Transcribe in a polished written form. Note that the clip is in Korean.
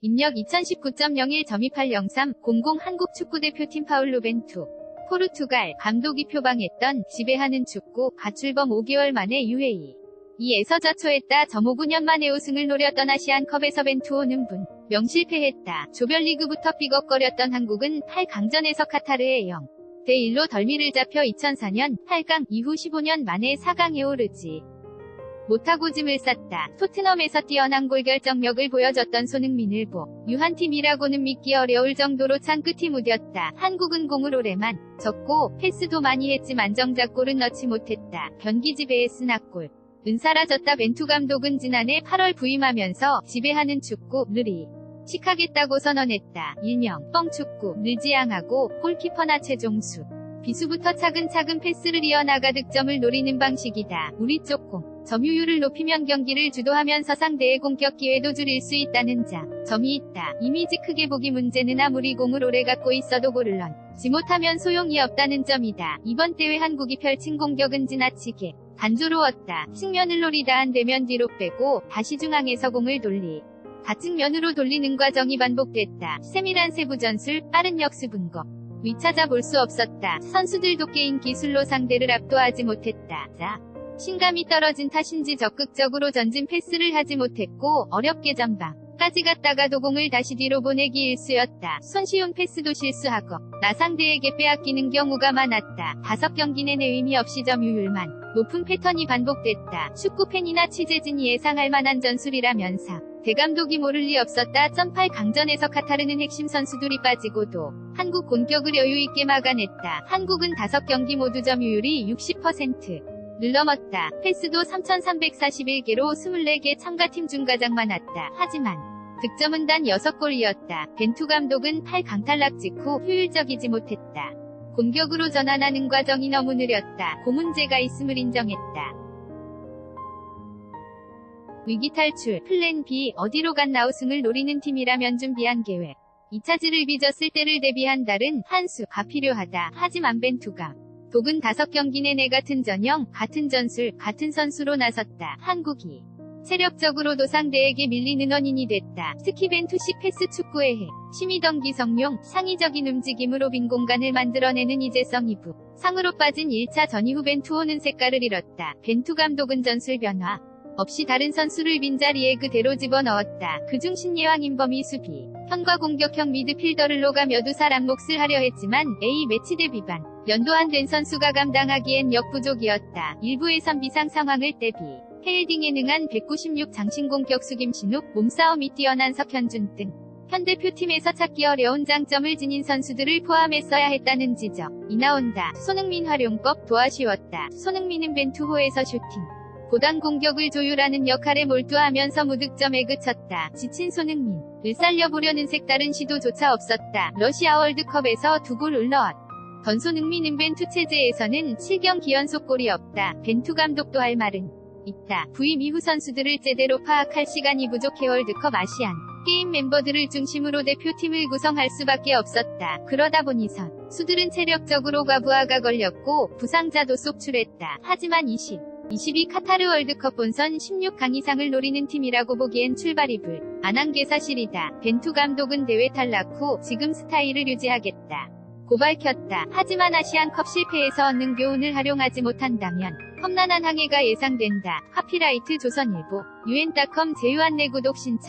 입력 2019.01 점입할 0300 한국 축구대표팀 파울로 벤투. 포르투갈 감독이 표방했던 지배하는 축구 가출범 5개월 만에 UAE. 이에서 자초했다. 5년 만에 우승을 노렸던 아시안컵에서 벤투오는 분. 명실패했다. 조별리그부터 삐걱거렸던 한국은 8강전에서 카타르에 0대1로 덜미를 잡혀 2004년 8강 이후 15년 만에 4강에 오르지 못하고 짐을 쌌다. 토트넘에서 뛰어난 골 결정력을 보여줬던 손흥민을 유한 팀이라고는 믿기 어려울 정도로 찬 끝이 무뎠다. 한국은 공을 오래만 졌고 패스도 많이 했지만 정작 골은 넣지 못했다. 변기 지배에 쓰나골 은 사라졌다. 벤투 감독은 지난해 8월 부임하면서 지배하는 축구를 시작하겠다고 선언했다. 일명 뻥축구를 지향하고 골키퍼나 최종수 비수부터 차근차근 패스를 이어나가 득점을 노리는 방식이다. 우리 쪽 공 점유율을 높이면 경기를 주도하면서 상대의 공격 기회도 줄일 수 있다는 점이 있다. 이미지 크게 보기 문제는 아무리 공을 오래 갖고 있어도 골을 넣지 못하면 소용이 없다는 점이다. 이번 대회 한국이 펼친 공격은 지나치게 단조로웠다. 측면을 노리다 안 되면 뒤로 빼고 다시 중앙에서 공을 좌측면으로 돌리는 과정이 반복됐다. 세밀한 세부 전술, 빠른 역습 근거 찾아볼 수 없었다. 선수들도 게임 기술로 상대를 압도하지 못했다. 신감이 떨어진 탓인지 적극적으로 전진 패스를 하지 못했고 어렵게 전방까지 갔다가도 공을 다시 뒤로 보내기 일쑤였다. 손쉬운 패스도 실수하고 상대에게 빼앗기는 경우가 많았다. 5경기 내내 의미 없이 점유율만 높은 패턴이 반복됐다. 축구팬이나 취재진이 예상할 만한 전술이라면서 대감독이 모를 리 없었다. 8강전에서 카타르는 핵심 선수들이 빠지고도 한국 공격을 여유있게 막아냈다. 한국은 5경기 모두 점유율이 60%를 넘었다. 패스도 3,341개로 24개 참가팀 중 가장 많았다. 하지만 득점은 단 6골이었다. 벤투 감독은 8강 탈락 직후 효율적이지 못했다. 공격으로 전환하는 과정이 너무 느렸다. 고 문제가 있음을 인정했다. 위기 탈출, 플랜 B, 어디로 갔나 우승을 노리는 팀이라면 준비한 계획. 2차지를 빚었을 때를 대비한 다른 한 수가 필요하다. 하지만 벤투가 독은 5경기 내내 같은 전형, 같은 전술, 같은 선수로 나섰다. 한국이 체력적으로도 상대에게 밀리는 원인이 됐다. 특히 벤투식 패스 축구의 핵심이던 기성용, 창의적인 움직임으로 빈 공간을 만들어내는 이재성 2부. 상으로 빠진 1차 전 이후 벤투오는 색깔을 잃었다. 벤투 감독은 전술 변화 없이 다른 선수를 빈자리에 그대로 집어넣었다. 그중 신예왕 임범이 수비, 현과 공격형 미드필더를 녹아며 두 사람 몫을 하려 했지만 A 매치대 비반, 연도 안 된 선수가 감당하기엔 역부족이었다. 일부에선 비상 상황을 대비, 헤딩에 능한 196 장신공격수 김신욱, 몸싸움이 뛰어난 석현준 등 현대표팀에서 찾기 어려운 장점을 지닌 선수들을 포함했어야 했다는 지적이 나온다. 손흥민 활용법 도아쉬웠다. 손흥민은 벤투호에서 슈팅 보단 공격을 조율하는 역할에 몰두하면서 무득점에 그쳤다. 지친 손흥민을 살려보려는 색다른 시도조차 없었다. 러시아 월드컵에서 2골을 넣었던 손흥민은 벤투 체제에서는 7경기 연속골이 없다. 벤투 감독도 할 말은 있다. 부임 이후 선수들을 제대로 파악할 시간이 부족해 월드컵 아시안 게임 member들을 중심으로 대표팀을 구성할 수밖에 없었다. 그러다 보니 선수들은 체력적으로 과부하가 걸렸고 부상자도 속출했다. 하지만 22 카타르 월드컵 본선 16강 이상을 노리는 팀이라고 보기엔 출발이 불안한 게 사실이다. 벤투 감독은 대회 탈락 후 지금 스타일을 유지하겠다 고 밝혔다. 하지만 아시안컵 실패에서 얻는 교훈을 활용하지 못한다면 험난한 항해가 예상된다. 카피라이트 조선일보, un.com 제휴 안내 구독 신청